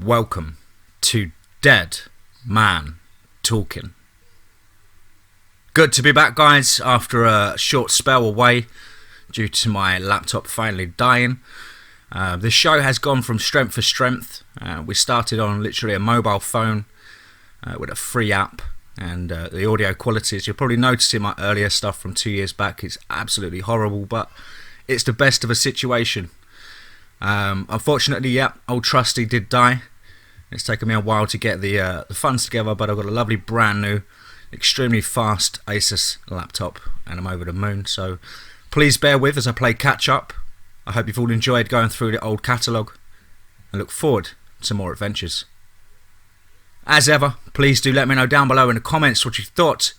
Welcome to Dead Man Talking. Good to be back, guys, after a short spell away due to my laptop finally dying. The show has gone from strength to strength. We started on literally a mobile phone with a free app, and the audio quality, as you'll probably notice in my earlier stuff from 2 years back, is absolutely horrible, but it's the best of a situation. Unfortunately, old Trusty did die. It's taken me a while to get the funds together, but I've got a lovely brand new, extremely fast Asus laptop, and I'm over the moon. So please bear with as I play catch up. I hope you've all enjoyed going through the old catalogue, and look forward to more adventures. As ever, please do let me know down below in the comments what you thought.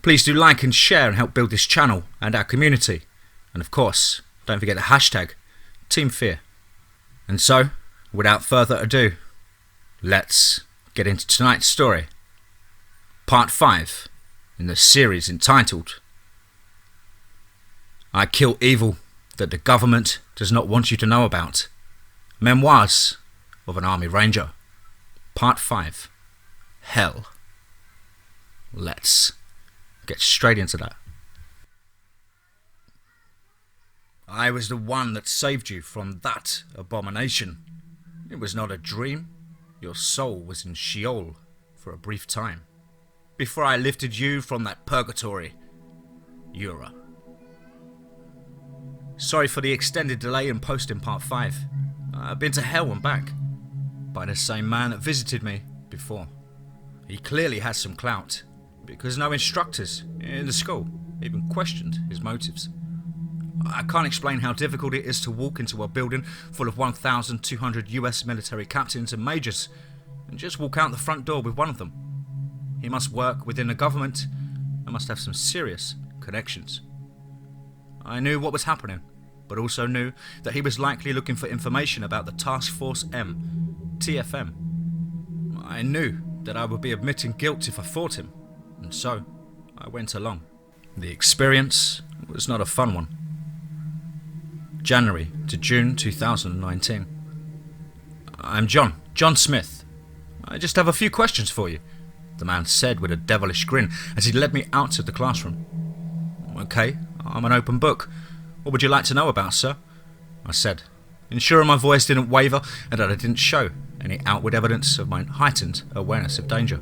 Please do like and share and help build this channel and our community. And of course, don't forget the hashtag TeamFEAR. And so, without further ado, let's get into tonight's story. Part 5 in the series entitled I Kill Evil That the Government Does Not Want You to Know About. Memoirs of an Army Ranger. Part 5. Hell. Let's get straight into that. I was the one that saved you from that abomination. It was not a dream. Your soul was in Sheol for a brief time, before I lifted you from that purgatory. Yura. Sorry for the extended delay in posting part 5. I've been to hell and back, by the same man that visited me before. He clearly has some clout, because no instructors in the school even questioned his motives. I can't explain how difficult it is to walk into a building full of 1,200 US military captains and majors and just walk out the front door with one of them. He must work within the government and must have some serious connections. I knew what was happening, but also knew that he was likely looking for information about the Task Force M, TFM. I knew that I would be admitting guilt if I fought him, and so I went along. The experience was not a fun one. January to June 2019. I'm John Smith. I just have a few questions for you, the man said with a devilish grin as he led me out of the classroom. Okay, I'm an open book. What would you like to know about, sir? I said, ensuring my voice didn't waver and that I didn't show any outward evidence of my heightened awareness of danger.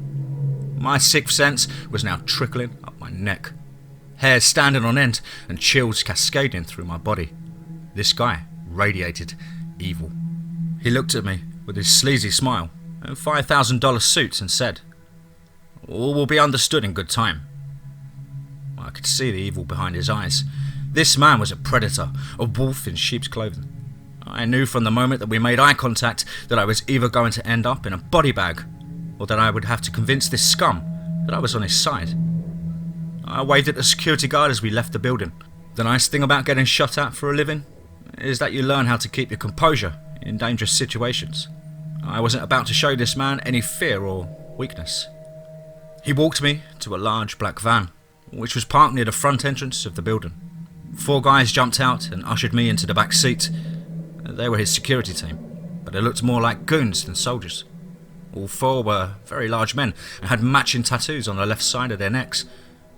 My sixth sense was now trickling up my neck, hair standing on end and chills cascading through my body. This guy radiated evil. He looked at me with his sleazy smile and $5,000 suit and said, all will be understood in good time. I could see the evil behind his eyes. This man was a predator, a wolf in sheep's clothing. I knew from the moment that we made eye contact that I was either going to end up in a body bag or that I would have to convince this scum that I was on his side. I waved at the security guard as we left the building. The nice thing about getting shot at for a living is that you learn how to keep your composure in dangerous situations. I wasn't about to show this man any fear or weakness. He walked me to a large black van, which was parked near the front entrance of the building. 4 guys jumped out and ushered me into the back seat. They were his security team, but they looked more like goons than soldiers. All 4 were very large men and had matching tattoos on the left side of their necks.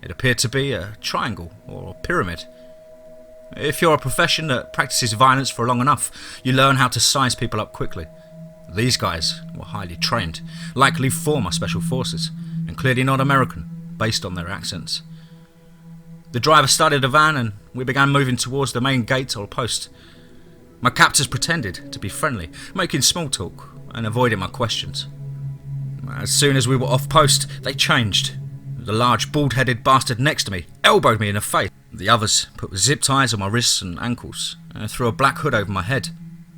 It appeared to be a triangle or a pyramid. If you're a profession that practices violence for long enough, you learn how to size people up quickly. These guys were highly trained, likely former special forces, and clearly not American, based on their accents. The driver started the van and we began moving towards the main gate or post. My captors pretended to be friendly, making small talk and avoiding my questions. As soon as we were off post, they changed. The large bald-headed bastard next to me elbowed me in the face. The others put zip ties on my wrists and ankles and threw a black hood over my head.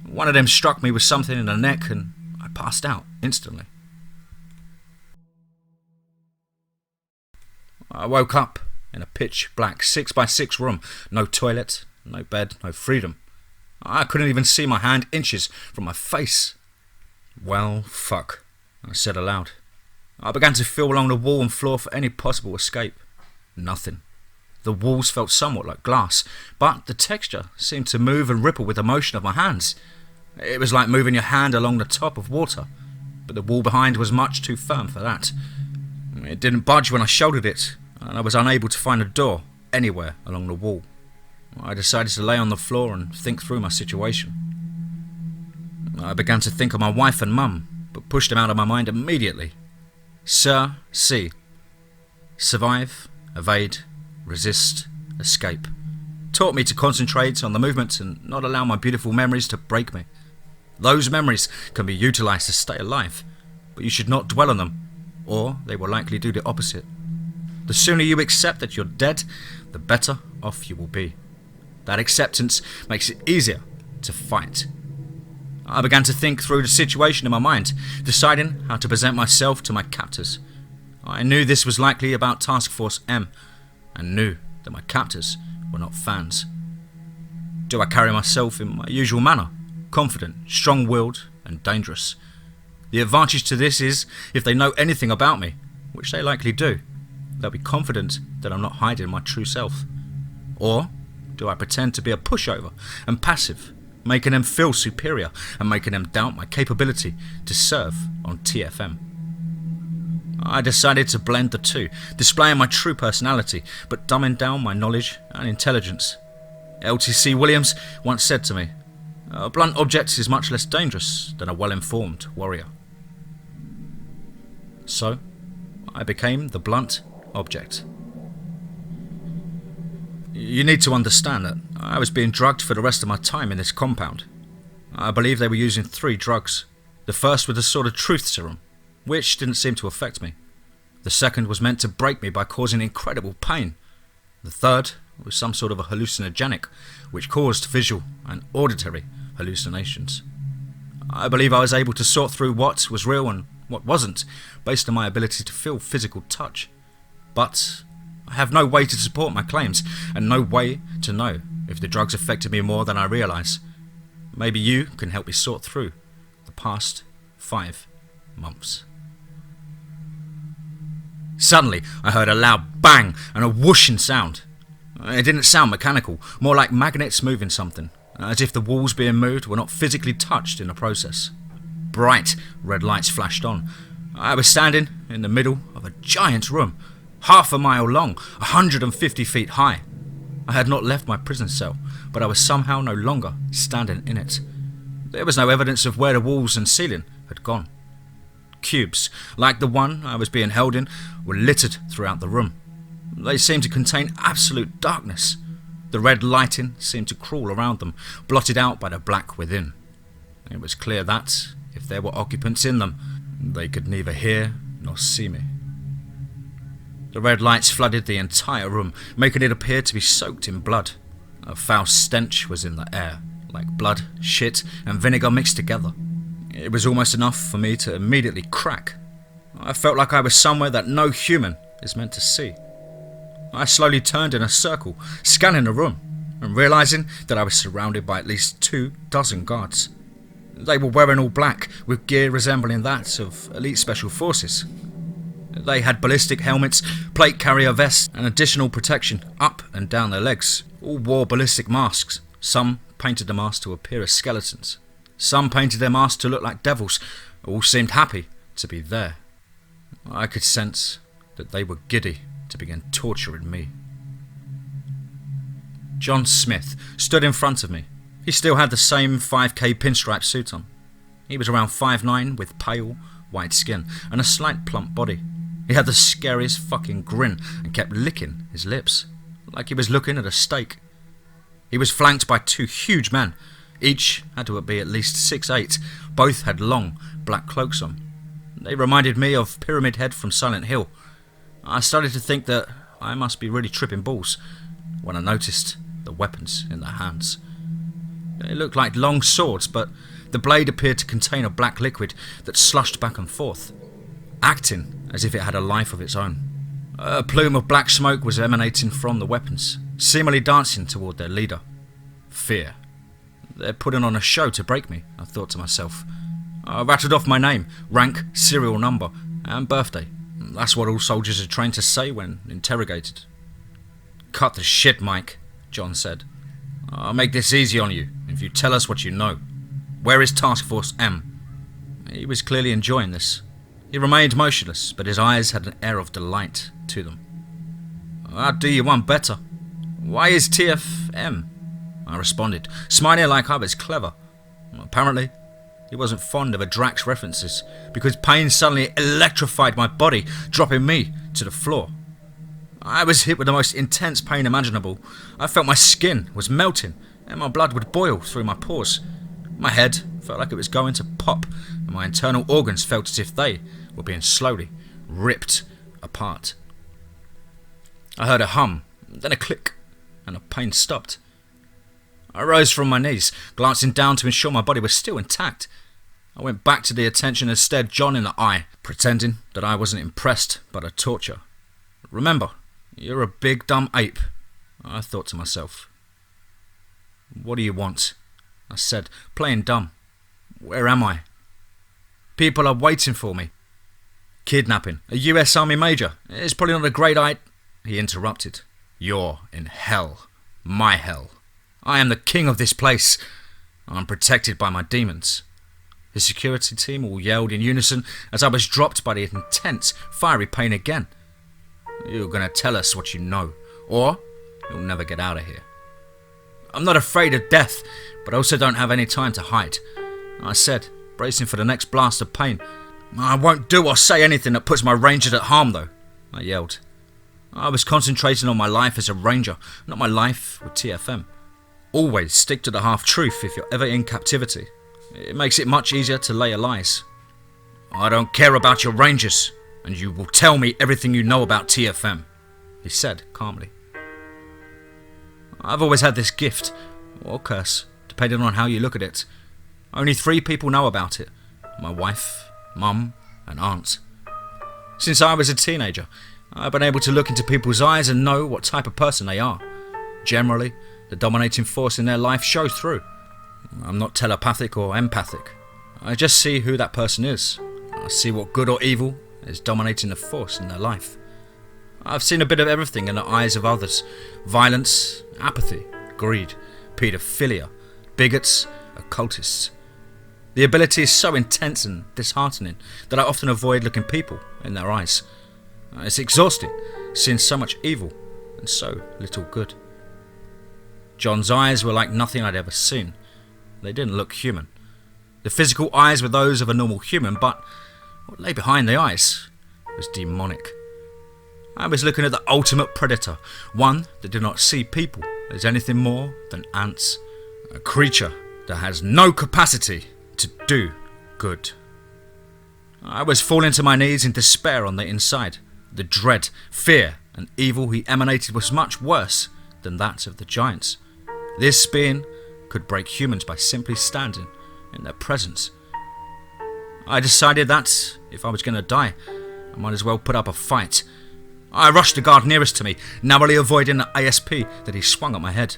One of them struck me with something in the neck and I passed out instantly. I woke up in a pitch-black 6x6 room. No toilet, no bed, no freedom. I couldn't even see my hand inches from my face. Well, fuck, I said aloud. I began to feel along the wall and floor for any possible escape. Nothing. The walls felt somewhat like glass, but the texture seemed to move and ripple with the motion of my hands. It was like moving your hand along the top of water. but the wall behind was much too firm for that. It didn't budge when I shouldered it, and I was unable to find a door anywhere along the wall. I decided to lay on the floor and think through my situation. I began to think of my wife and mum, but pushed them out of my mind immediately. Sir C. Survive, evade, resist, escape. Taught me to concentrate on the movement and not allow my beautiful memories to break me. Those memories can be utilised to stay alive, but you should not dwell on them, or they will likely do the opposite. The sooner you accept that you're dead, the better off you will be. That acceptance makes it easier to fight. I began to think through the situation in my mind, deciding how to present myself to my captors. I knew this was likely about Task Force M, and knew that my captors were not fans. Do I carry myself in my usual manner, confident, strong-willed, and dangerous? The advantage to this is, if they know anything about me, which they likely do, they'll be confident that I'm not hiding my true self. Or do I pretend to be a pushover and passive, making them feel superior and making them doubt my capability to serve on TFM? I decided to blend the two, displaying my true personality, but dumbing down my knowledge and intelligence. LTC Williams once said to me, "A blunt object is much less dangerous than a well-informed warrior." So, I became the blunt object. You need to understand that I was being drugged for the rest of my time in this compound. I believe they were using 3 drugs. The first was a sort of truth serum, which didn't seem to affect me. The second was meant to break me by causing incredible pain. The third was some sort of a hallucinogenic, which caused visual and auditory hallucinations. I believe I was able to sort through what was real and what wasn't, based on my ability to feel physical touch. But I have no way to support my claims, and no way to know if the drugs affected me more than I realise. Maybe you can help me sort through the past 5 months. Suddenly, I heard a loud bang and a whooshing sound. It didn't sound mechanical, more like magnets moving something, as if the walls being moved were not physically touched in the process. Bright red lights flashed on. I was standing in the middle of a giant room, half a mile long, 150 feet high. I had not left my prison cell, but I was somehow no longer standing in it. There was no evidence of where the walls and ceiling had gone. Cubes, like the one I was being held in, were littered throughout the room. They seemed to contain absolute darkness. The red lighting seemed to crawl around them, blotted out by the black within. It was clear that, if there were occupants in them, they could neither hear nor see me. The red lights flooded the entire room, making it appear to be soaked in blood. A foul stench was in the air, like blood, shit, and vinegar mixed together. It was almost enough for me to immediately crack. I felt like I was somewhere that no human is meant to see. I slowly turned in a circle, scanning the room, and realising that I was surrounded by at least 24 guards. They were wearing all black, with gear resembling that of elite special forces. They had ballistic helmets, plate carrier vests, and additional protection up and down their legs. All wore ballistic masks. Some painted the masks to appear as skeletons. Some painted their masks to look like devils. All seemed happy to be there. I could sense that they were giddy to begin torturing me. John Smith stood in front of me. He still had the same 5K pinstripe suit on. He was around 5'9", with pale, white skin and a slight plump body. He had the scariest fucking grin and kept licking his lips, like he was looking at a steak. He was flanked by 2 huge men. Each had to be at least 6'8". Both had long, black cloaks on. They reminded me of Pyramid Head from Silent Hill. I started to think that I must be really tripping balls when I noticed the weapons in their hands. They looked like long swords, but the blade appeared to contain a black liquid that slushed back and forth, acting as if it had a life of its own. A plume of black smoke was emanating from the weapons, seemingly dancing toward their leader. Fear. They're putting on a show to break me, I thought to myself. I rattled off my name, rank, serial number, and birthday. That's what all soldiers are trained to say when interrogated. "Cut the shit, Mike," John said. "I'll make this easy on you if you tell us what you know. Where is Task Force M?" He was clearly enjoying this. He remained motionless, but his eyes had an air of delight to them. "I'll do you one better. Why is TFM?" I responded, smiling like I was clever. Apparently, he wasn't fond of Drax references, because pain suddenly electrified my body, dropping me to the floor. I was hit with the most intense pain imaginable. I felt my skin was melting, and my blood would boil through my pores. My head felt like it was going to pop, and my internal organs felt as if they were being slowly ripped apart. I heard a hum, then a click, and the pain stopped. I rose from my knees, glancing down to ensure my body was still intact. I went back to the attention and stared John in the eye, pretending that I wasn't impressed by the torture. "Remember, you're a big dumb ape," I thought to myself. "What do you want?" I said, playing dumb. "Where am I?" "People are waiting for me." "Kidnapping a US Army major. It's probably not a great idea." He interrupted. "You're in hell. My hell. I am the king of this place. I'm protected by my demons." The security team all yelled in unison as I was dropped by the intense, fiery pain again. "You're going to tell us what you know, or you'll never get out of here." "I'm not afraid of death, but I also don't have any time to hide," I said, bracing for the next blast of pain. "I won't do or say anything that puts my rangers at harm, though," I yelled. I was concentrating on my life as a ranger, not my life with TFM. Always stick to the half-truth if you're ever in captivity. It makes it much easier to layer lies. "I don't care about your rangers, and you will tell me everything you know about TFM," he said calmly. I've always had this gift, or curse, depending on how you look at it. Only 3 people know about it: my wife, mum, and aunt. Since I was a teenager, I've been able to look into people's eyes and know what type of person they are. Generally, the dominating force in their life shows through. I'm not telepathic or empathic. I just see who that person is. I see what good or evil is dominating the force in their life. I've seen a bit of everything in the eyes of others: violence, apathy, greed, paedophilia, bigots, occultists. The ability is so intense and disheartening that I often avoid looking people in their eyes. It's exhausting, seeing so much evil and so little good. John's eyes were like nothing I'd ever seen. They didn't look human. The physical eyes were those of a normal human, but what lay behind the eyes was demonic. I was looking at the ultimate predator, one that did not see people as anything more than ants, a creature that has no capacity to do good. I was falling to my knees in despair on the inside. The dread, fear, and evil he emanated was much worse than that of the giants. This being could break humans by simply standing in their presence. I decided that if I was going to die, I might as well put up a fight. I rushed the guard nearest to me, narrowly avoiding the ASP that he swung at my head.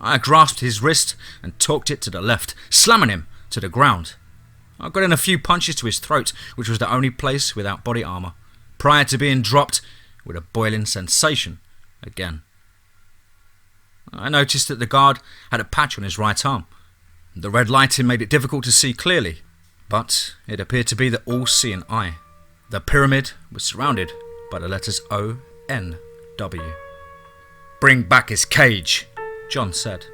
I grasped his wrist and torqued it to the left, slamming him to the ground. I got in a few punches to his throat, which was the only place without body armour, prior to being dropped with a boiling sensation again. I noticed that the guard had a patch on his right arm. The red lighting made it difficult to see clearly, but it appeared to be the all-seeing eye. The pyramid was surrounded by the letters O-N-W. "Bring back his cage," John said.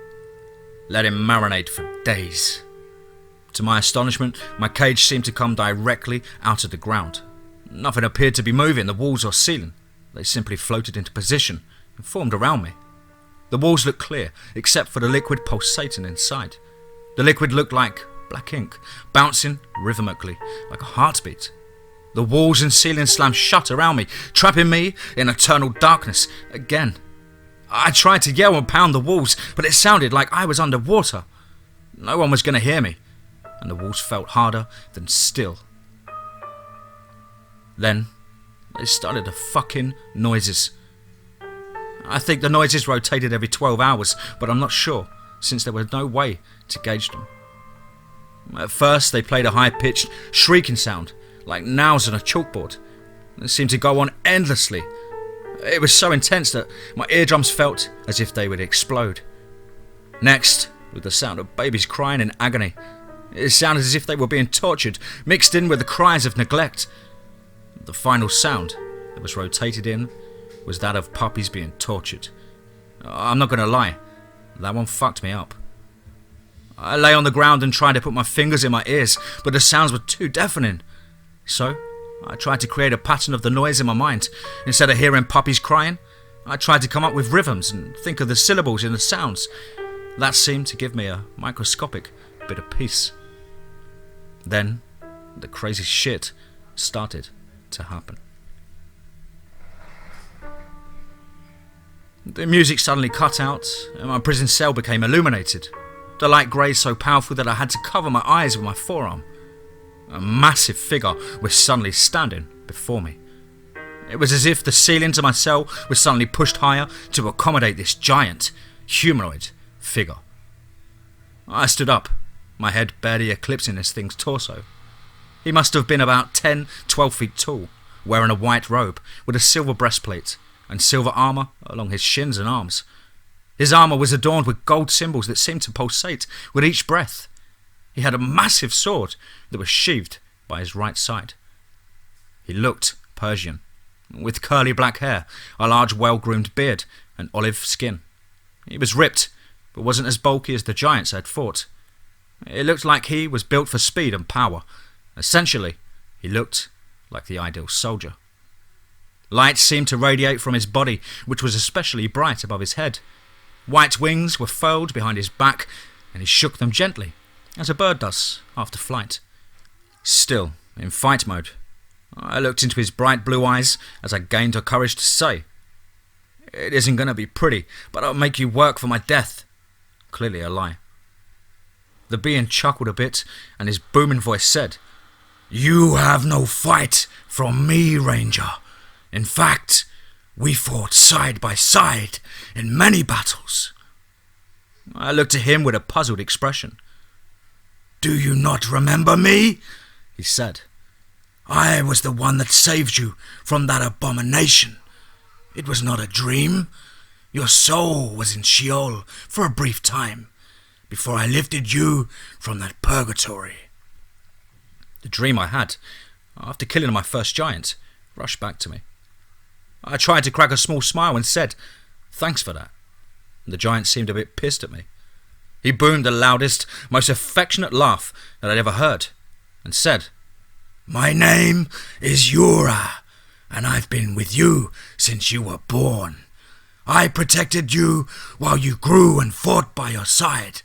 "Let him marinate for days." To my astonishment, my cage seemed to come directly out of the ground. Nothing appeared to be moving, the walls or ceiling. They simply floated into position and formed around me. The walls looked clear, except for the liquid pulsating inside. The liquid looked like black ink, bouncing rhythmically, like a heartbeat. The walls and ceiling slammed shut around me, trapping me in eternal darkness again. I tried to yell and pound the walls, but it sounded like I was underwater. No one was going to hear me, and the walls felt harder than steel. Then, they started the fucking noises. I think the noises rotated every 12 hours, but I'm not sure, since there was no way to gauge them. At first, they played a high-pitched, shrieking sound, like nails on a chalkboard. It seemed to go on endlessly. It was so intense that my eardrums felt as if they would explode. Next, with the sound of babies crying in agony, It sounded as if they were being tortured, mixed in with the cries of neglect. The final sound that was rotated in was that of puppies being tortured. I'm not going to lie, that one fucked me up. I lay on the ground and tried to put my fingers in my ears, but the sounds were too deafening. So, I tried to create a pattern of the noise in my mind. Instead of hearing puppies crying, I tried to come up with rhythms and think of the syllables in the sounds. That seemed to give me a microscopic bit of peace. Then, the crazy shit started to happen. The music suddenly cut out, and my prison cell became illuminated. The light grey so powerful that I had to cover my eyes with my forearm. A massive figure was suddenly standing before me. It was as if the ceiling to my cell was suddenly pushed higher to accommodate this giant, humanoid figure. I stood up, my head barely eclipsing this thing's torso. He must have been about 10-12 feet tall, wearing a white robe with a silver breastplate and silver armour along his shins and arms. His armour was adorned with gold symbols that seemed to pulsate with each breath. He had a massive sword that was sheathed by his right side. He looked Persian, with curly black hair, a large well-groomed beard, and olive skin. He was ripped, but wasn't as bulky as the giants I had fought. It looked like he was built for speed and power. Essentially, he looked like the ideal soldier. Light seemed to radiate from his body, which was especially bright above his head. White wings were furled behind his back, and he shook them gently, as a bird does after flight. Still, in fight mode, I looked into his bright blue eyes as I gained the courage to say, "It isn't going to be pretty, but I'll make you work for my death." Clearly a lie. The being chuckled a bit, and his booming voice said, "You have no fight from me, Ranger. In fact, we fought side by side in many battles." I looked at him with a puzzled expression. "Do you not remember me?" he said. "I was the one that saved you from that abomination. It was not a dream. Your soul was in Sheol for a brief time, before I lifted you from that purgatory." The dream I had, after killing my first giant, rushed back to me. I tried to crack a small smile and said, "Thanks for that." The giant seemed a bit pissed at me. He boomed the loudest, most affectionate laugh that I'd ever heard, and said, "My name is Yura, and I've been with you since you were born. I protected you while you grew and fought by your side,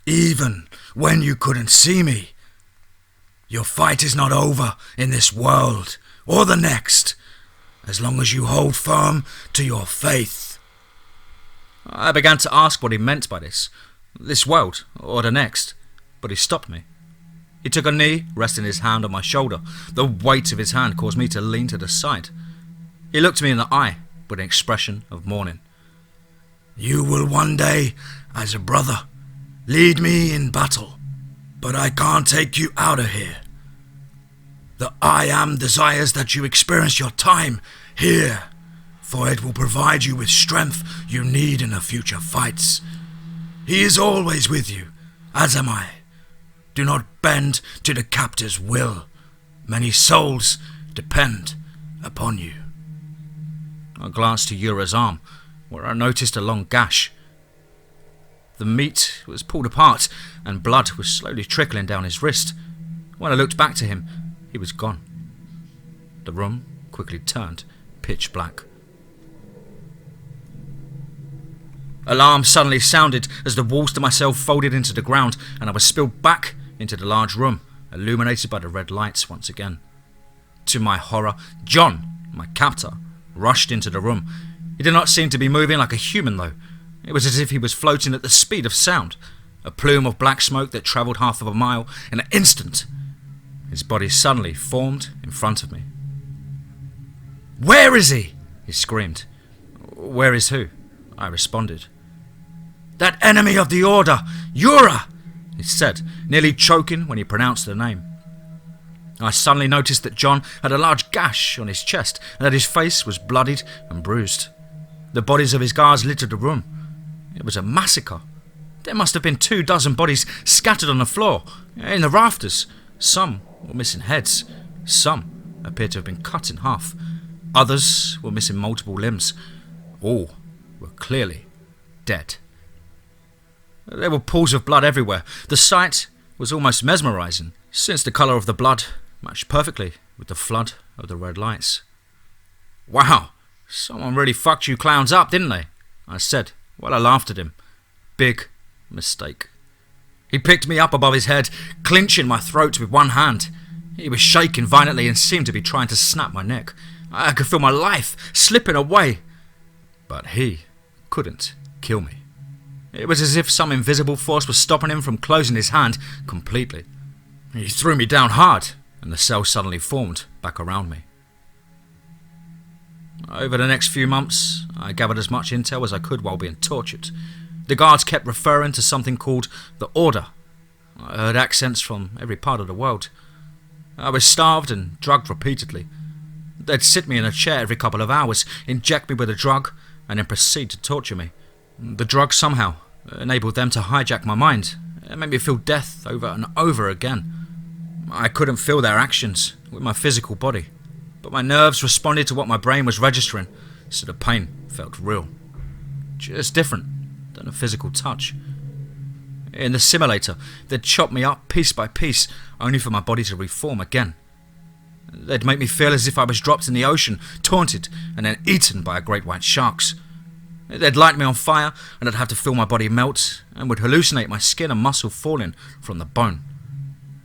even when you couldn't see me. Your fight is not over in this world or the next, as long as you hold firm to your faith." I began to ask what he meant by this world or the next, but he stopped me. He took a knee, resting his hand on my shoulder. The weight of his hand caused me to lean to the side. He looked me in the eye with an expression of mourning. "You will one day, as a brother, lead me in battle, but I can't take you out of here. The I Am desires that you experience your time here, for it will provide you with strength you need in the future fights. He is always with you, as am I. Do not bend to the captor's will. Many souls depend upon you." I glanced to Yura's arm, where I noticed a long gash. The meat was pulled apart, and blood was slowly trickling down his wrist. When I looked back to him, he was gone. The room quickly turned pitch black. Alarm suddenly sounded as the walls to my cell folded into the ground, and I was spilled back into the large room, illuminated by the red lights once again. To my horror, John, my captor, rushed into the room. He did not seem to be moving like a human, though. It was as if he was floating at the speed of sound, a plume of black smoke that travelled half of a mile in an instant. His body suddenly formed in front of me. "Where is he?" he screamed. "Where is who?" I responded. "That enemy of the Order, Yura," he said, nearly choking when he pronounced the name. I suddenly noticed that John had a large gash on his chest and that his face was bloodied and bruised. The bodies of his guards littered the room. It was a massacre. There must have been 24 bodies scattered on the floor, in the rafters. Some were missing heads. Some appeared to have been cut in half. Others were missing multiple limbs. All were clearly dead. There were pools of blood everywhere. The sight was almost mesmerizing, since the colour of the blood matched perfectly with the flood of the red lights. "Wow, someone really fucked you clowns up, didn't they?" I said, while I laughed at him. Big mistake. He picked me up above his head, clinching my throat with one hand. He was shaking violently and seemed to be trying to snap my neck. I could feel my life slipping away. But he couldn't kill me. It was as if some invisible force was stopping him from closing his hand completely. He threw me down hard, and the cell suddenly formed back around me. Over the next few months, I gathered as much intel as I could while being tortured. The guards kept referring to something called the Order. I heard accents from every part of the world. I was starved and drugged repeatedly. They'd sit me in a chair every couple of hours, inject me with a drug, and then proceed to torture me. The drug somehow enabled them to hijack my mind and make me feel death over and over again. I couldn't feel their actions with my physical body, but my nerves responded to what my brain was registering, so the pain felt real. Just different than a physical touch. In the simulator, they'd chop me up piece by piece, only for my body to reform again. They'd make me feel as if I was dropped in the ocean, taunted, and then eaten by great white sharks. They'd light me on fire, and I'd have to feel my body melt, and would hallucinate my skin and muscle falling from the bone.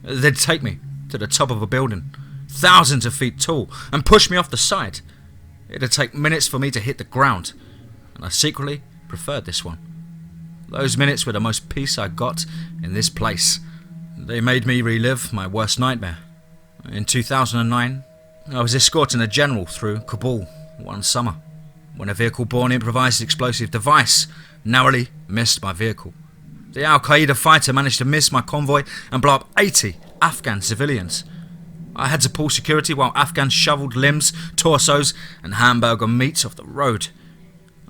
They'd take me to the top of a building, thousands of feet tall, and push me off the side. It'd take minutes for me to hit the ground, and I secretly preferred this one. Those minutes were the most peace I got in this place. They made me relive my worst nightmare. In 2009, I was escorting a general through Kabul one summer, when a vehicle-borne improvised explosive device narrowly missed my vehicle. The Al-Qaeda fighter managed to miss my convoy and blow up 80 Afghan civilians. I had to pull security while Afghans shoveled limbs, torsos, and hamburger meats off the road.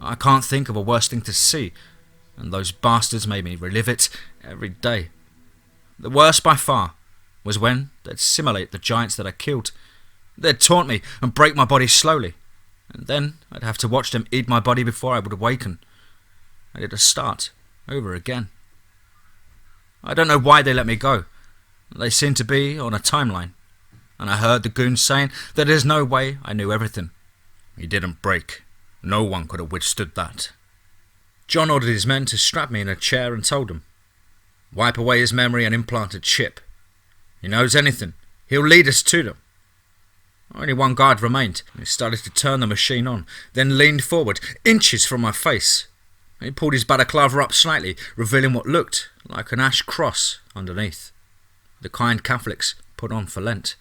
I can't think of a worse thing to see, and those bastards made me relive it every day. The worst by far was when they'd simulate the giants that I killed. They'd taunt me and break my body slowly, and then I'd have to watch them eat my body before I would awaken. And it'd start over again. I don't know why they let me go. They seemed to be on a timeline, and I heard the goons saying that there's no way I knew everything. He didn't break. No one could have withstood that. John ordered his men to strap me in a chair and told them, "Wipe away his memory and implant a chip. He knows anything. He'll lead us to them." Only one guard remained. He started to turn the machine on, then leaned forward, inches from my face. He pulled his balaclava up slightly, revealing what looked like an ash cross underneath. The kind Catholics put on for Lent.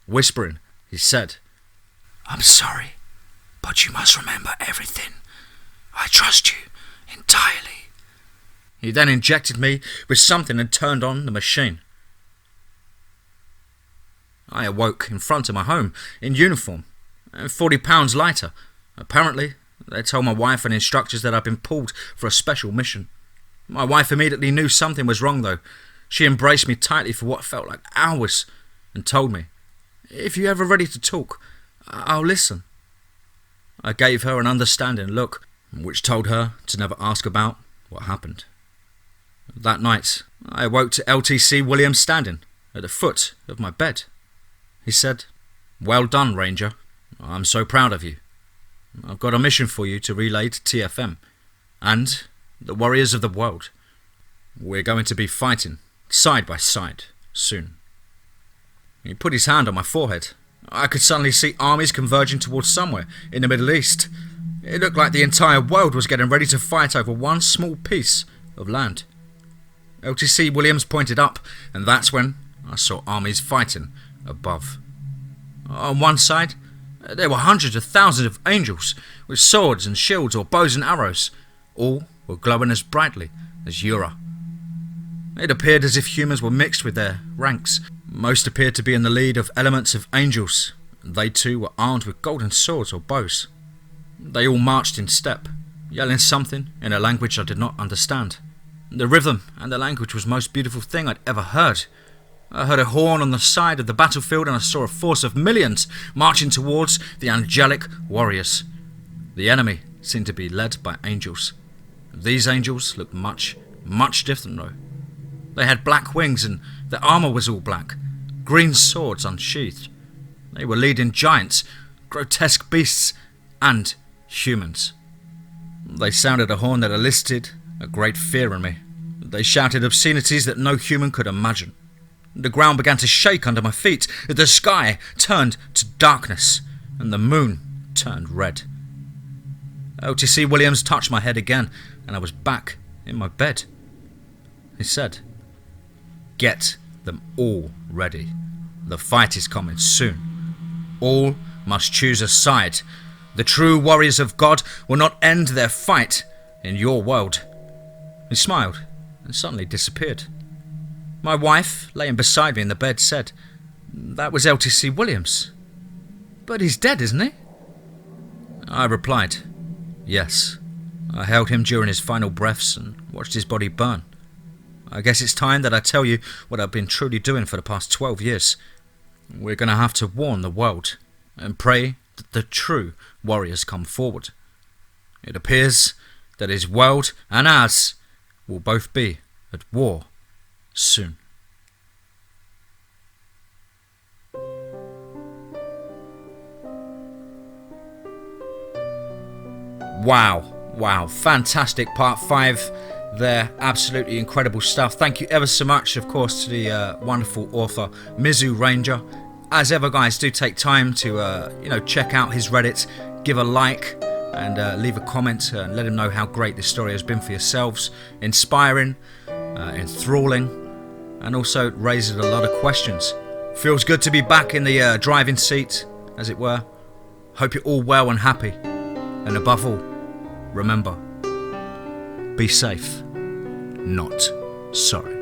Whispering, he said, "I'm sorry, but you must remember everything. I trust you entirely." He then injected me with something and turned on the machine. I awoke in front of my home, in uniform, and 40 pounds lighter. Apparently, they told my wife and instructors that I'd been pulled for a special mission. My wife immediately knew something was wrong though. She embraced me tightly for what felt like hours, and told me, "If you're ever ready to talk, I'll listen." I gave her an understanding look, which told her to never ask about what happened. That night, I awoke to LTC William standing at the foot of my bed. He said, "Well done, Ranger. I'm so proud of you. I've got a mission for you to relay to TFM and the warriors of the world. We're going to be fighting side by side soon." He put his hand on my forehead. I could suddenly see armies converging towards somewhere in the Middle East. It looked like the entire world was getting ready to fight over one small piece of land. LTC Williams pointed up, and that's when I saw armies fighting above. On one side, there were hundreds of thousands of angels with swords and shields or bows and arrows. All were glowing as brightly as Ura. It appeared as if humans were mixed with their ranks. Most appeared to be in the lead of elements of angels. They too were armed with golden swords or bows. They all marched in step, yelling something in a language I did not understand. The rhythm and the language was the most beautiful thing I'd ever heard. I heard a horn on the side of the battlefield, and I saw a force of millions marching towards the angelic warriors. The enemy seemed to be led by angels. These angels looked much, much different though. They had black wings and their armour was all black, green swords unsheathed. They were leading giants, grotesque beasts, and humans. They sounded a horn that elicited a great fear in me. They shouted obscenities that no human could imagine. The ground began to shake under my feet. The sky turned to darkness, and the moon turned red. LTC Williams touched my head again, and I was back in my bed. He said, "Get them all ready. The fight is coming soon. All must choose a side. The true warriors of God will not end their fight in your world." He smiled and suddenly disappeared. My wife, laying beside me in the bed, said, "That was LTC Williams. But he's dead, isn't he?" I replied, "Yes. I held him during his final breaths and watched his body burn. I guess it's time that I tell you what I've been truly doing for the past 12 years. We're going to have to warn the world and pray that the true warriors come forward. It appears that his world and ours will both be at war soon." Wow, fantastic part 5 there, absolutely incredible stuff. Thank you ever so much, of course, to the wonderful author MizzouRanger. As ever, guys, do take time to check out his Reddit, give a like, and leave a comment and let him know how great this story has been for yourselves. Inspiring, enthralling, and also raises a lot of questions. Feels good to be back in the driving seat, as it were. Hope you're all well and happy. And above all, remember, be safe, not sorry.